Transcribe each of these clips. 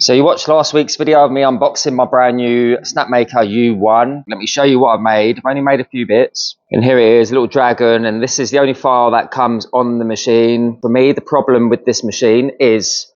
So you watched last week's video of me unboxing my brand new Snapmaker U1. Let me show you what I've made. I've only made a few bits. And here it is, a little dragon, and this is the only file that comes on the machine. For me, the problem with this machine is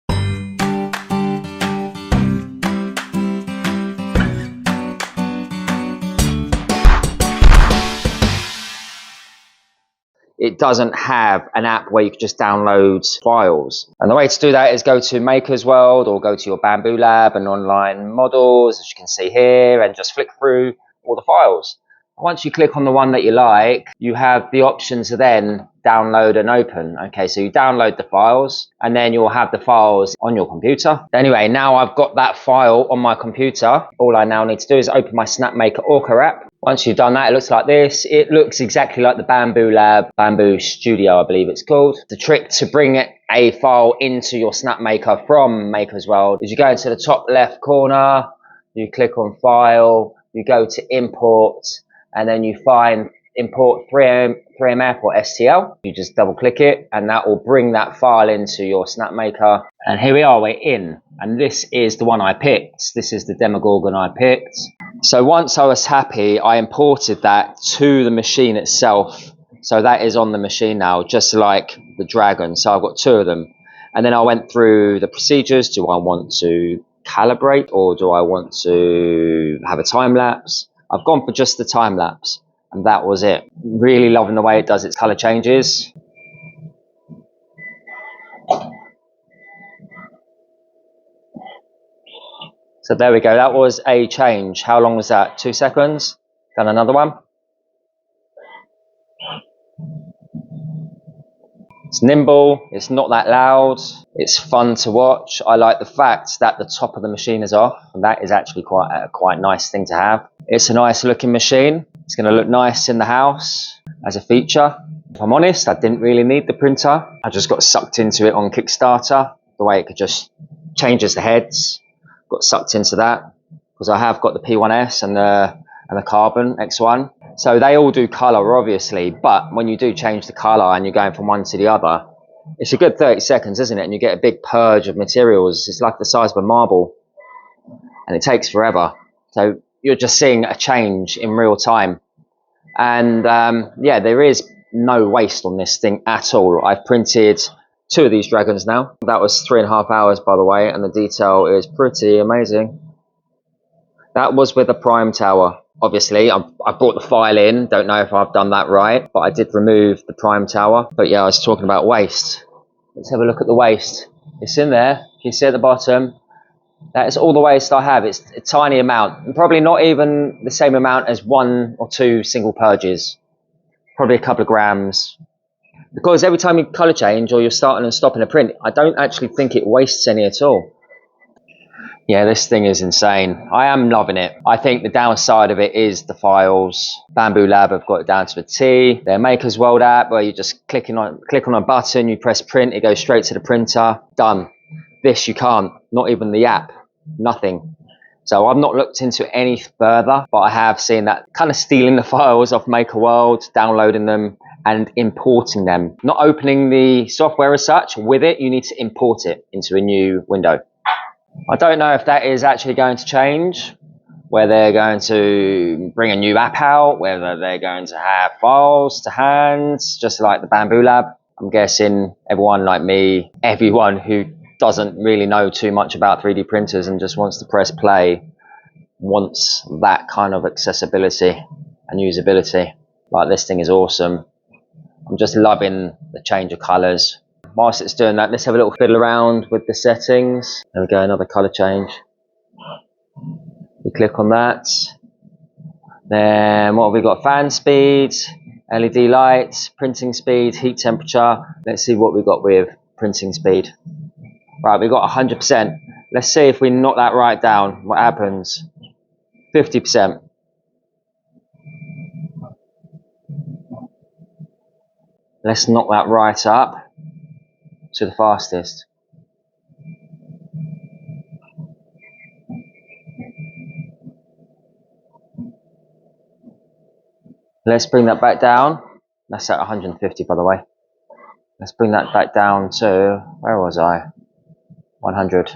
it doesn't have an app where you can just download files. And the way to do that is go to Maker's World or go to your Bamboo Lab and online models, as you can see here, and just flick through all the files. Once you click on the one that you like, you have the option to then download and open. Okay, so you download the files and then you'll have the files on your computer. Anyway, now I've got that file on my computer. All I now need to do is open my Snapmaker Orca app. Once you've done that, it looks like this. It looks exactly like the Bamboo Lab, Bamboo Studio, I believe it's called. The trick to bring a file into your Snapmaker from Maker's World is you go into the top left corner, you click on File, you go to Import, and then you find Import 3MF or STL. You just double click it and that will bring that file into your Snapmaker. And here we are, we're in. And this is the one I picked. This is the Demogorgon I picked. So once I was happy, I imported that to the machine itself. So that is on the machine now, just like the dragon. So I've got two of them. And then I went through the procedures. Do I want to calibrate or do I want to have a time lapse? I've gone for just the time lapse and that was it. Really loving the way it does its color changes. So there we go, that was a change. How long was that? 2 seconds. Done another one. It's nimble, it's not that loud, it's fun to watch. I like the fact that the top of the machine is off, and that is actually quite a nice thing to have. It's a nice looking machine. It's going to look nice in the house as a feature. If I'm honest, I didn't really need the printer. I just got sucked into it on Kickstarter, the way it could just changes the heads. Got sucked into that because I have got the P1S and the Carbon X1. So they all do color obviously, but when you do change the color and you're going from one to the other, it's a good 30 seconds, isn't it? And you get a big purge of materials. It's like the size of a marble and it takes forever. So you're just seeing a change in real time. And yeah, there is no waste on this thing at all. I've printed 2 of these dragons now. That was 3.5 hours, by the way, and the detail is pretty amazing. That was with a prime tower. Obviously, I brought the file in. Don't know if I've done that right, but I did remove the prime tower. But yeah, I was talking about waste. Let's have a look at the waste. It's in there. You can see at the bottom. That is all the waste I have. It's a tiny amount, and probably not even the same amount as 1 or 2 single purges. Probably a couple of grams. Because every time you colour change or you're starting and stopping a print, I don't actually think it wastes any at all. Yeah, this thing is insane. I am loving it. I think the downside of it is the files. Bamboo Lab have got it down to a T. Their Maker's World app where you just click on a button, you press print, it goes straight to the printer. Done. This you can't. Not even the app. Nothing. So I've not looked into any further, but I have seen that kind of stealing the files off Maker World, downloading them and importing them. Not opening the software as such. With it, you need to import it into a new window. I don't know if that is actually going to change, where they're going to bring a new app out, whether they're going to have files to hand, just like the Bamboo Lab. I'm guessing everyone like me, everyone who doesn't really know too much about 3D printers and just wants to press play, wants that kind of accessibility and usability. Like, this thing is awesome. I'm just loving the change of colours. Whilst it's doing that, let's have a little fiddle around with the settings. There we go, another colour change. We click on that. Then what have we got? Fan speed, LED lights, printing speed, heat temperature. Let's see what we've got with printing speed. Right, we've got 100%. Let's see if we knock that right down. What happens? 50%. Let's knock that right up to the fastest. Let's bring that back down. That's at 150, by the way. Let's bring that back down to, where was I? 100.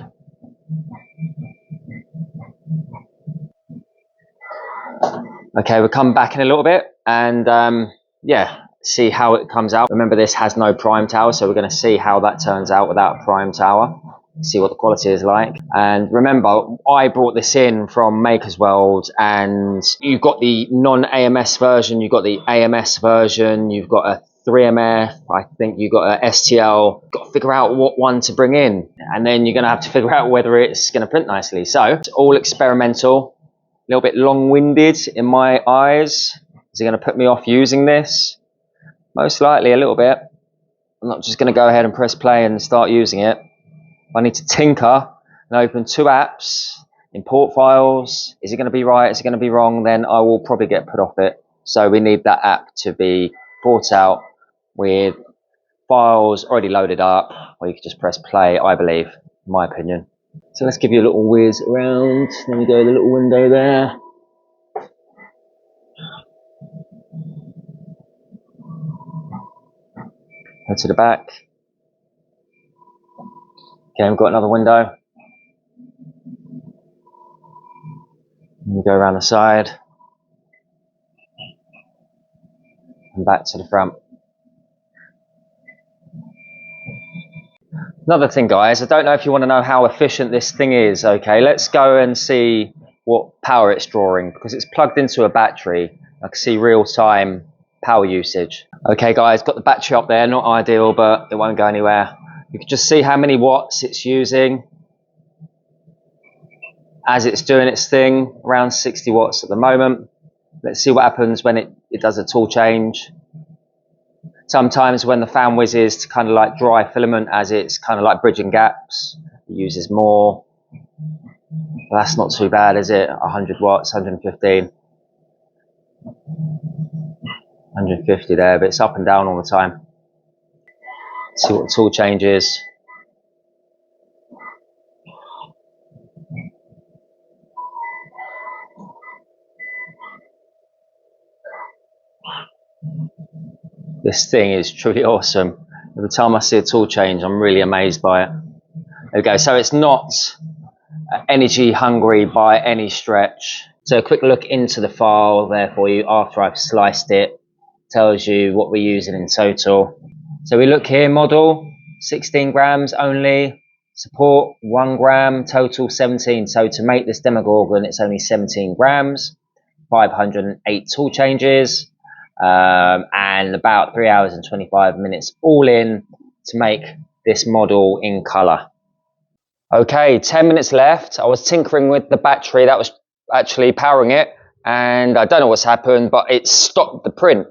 Okay, we'll come back in a little bit and yeah, see how it comes out. Remember, this has no prime tower, so we're going to see how that turns out without a prime tower, see what the quality is like. And remember, I brought this in from Maker's World, and you've got the non-AMS version, you've got the AMS version, you've got a 3MF, I think you've got a STL. Got to figure out what one to bring in, and then you're going to have to figure out whether it's going to print nicely. So it's all experimental, a little bit long-winded in my eyes. Is it going to put me off using this? Most likely a little bit. I'm not just going to go ahead and press play and start using it. I need to tinker and open 2 apps, import files. Is it going to be right? Is it going to be wrong? Then I will probably get put off it. So we need that app to be brought out with files already loaded up, or you can just press play, I believe, in my opinion. So let's give you a little whiz around. There we go, the little window there. Go to the back. Okay, we've got another window. And we go around the side. And back to the front. Another thing, guys, I don't know if you want to know how efficient this thing is. Okay, let's go and see what power it's drawing, because it's plugged into a battery. I can see real-time power usage. Okay, guys, got the battery up there. Not ideal, but it won't go anywhere. You can just see how many watts it's using as it's doing its thing. Around 60 watts at the moment. Let's see what happens when it does a tool change. Sometimes when the fan whizzes to kind of like dry filament, as it's kind of like bridging gaps, it uses more. But that's not too bad, is it? 100 watts, 115. 150 there, but it's up and down all the time. Let's see what the tool changes. This thing is truly awesome. Every time I see a tool change, I'm really amazed by it. There we go. So it's not energy hungry by any stretch. So a quick look into the file there for you after I've sliced it. Tells you what we're using in total. So we look here, model 16 grams only, support 1 gram, total 17. So to make this Demogorgon, it's only 17 grams, 508 tool changes, and about 3 hours and 25 minutes all in to make this model in color. Okay, 10 minutes left. I was tinkering with the battery that was actually powering it, and I don't know what's happened, but it stopped the print.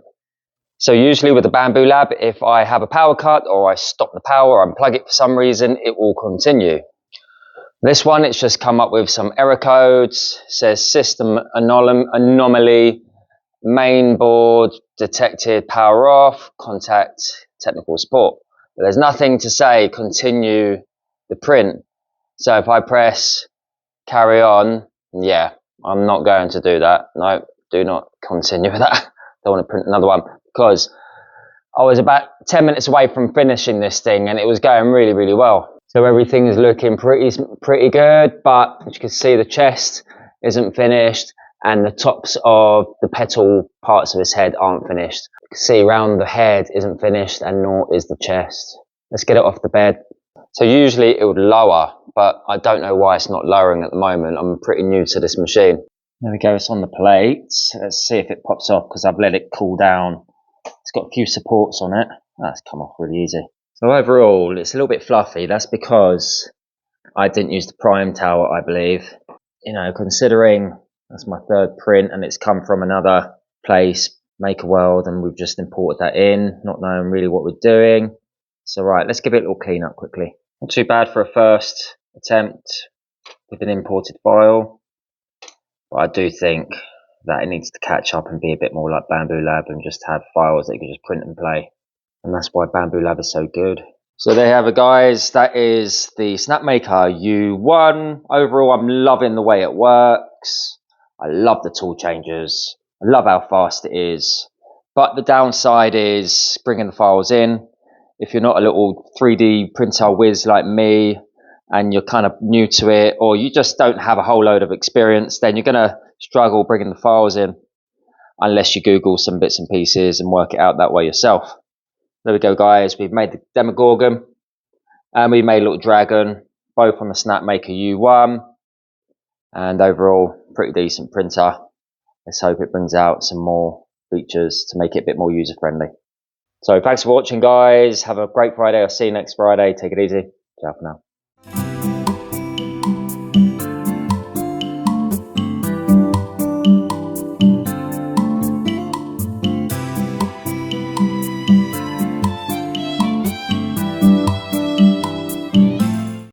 So usually with the Bamboo Lab, if I have a power cut or I stop the power or unplug it for some reason, it will continue. This one, it's just come up with some error codes. It says system anomaly, main board detected, power off, contact technical support. But there's nothing to say continue the print. So if I press carry on, yeah, I'm not going to do that. No, do not continue with that. Don't want to print another one, because I was about 10 minutes away from finishing this thing and it was going really, really well. So everything is looking pretty good, but as you can see, the chest isn't finished and the tops of the petal parts of his head aren't finished. You can see around the head isn't finished, and nor is the chest. Let's get it off the bed. So usually it would lower, but I don't know why it's not lowering at the moment. I'm pretty new to this machine. There we go, it's on the plate. Let's see if it pops off, because I've let it cool down. It's got a few supports on it. That's come off really easy. So overall, it's a little bit fluffy. That's because I didn't use the prime tower, I believe. You know, considering that's my 3rd print and it's come from another place, Maker World, and we've just imported that in, not knowing really what we're doing. So right, let's give it a little clean up quickly. Not too bad for a first attempt with an imported file. But I do think that it needs to catch up and be a bit more like Bamboo Lab and just have files that you can just print and play. And that's why Bamboo Lab is so good. So there you have it, guys. That is the Snapmaker U1. Overall, I'm loving the way it works. I love the tool changes. I love how fast it is. But the downside is bringing the files in. If you're not a little 3D printer whiz like me, and you're kind of new to it, or you just don't have a whole load of experience, then you're going to struggle bringing the files in. unless you Google some bits and pieces and work it out that way yourself. There we go, guys. We've made the Demogorgon and we made a little dragon, both on the Snapmaker U1, and overall pretty decent printer. Let's hope it brings out some more features to make it a bit more user friendly. So thanks for watching, guys. Have a great Friday. I'll see you next Friday. Take it easy. Ciao for now.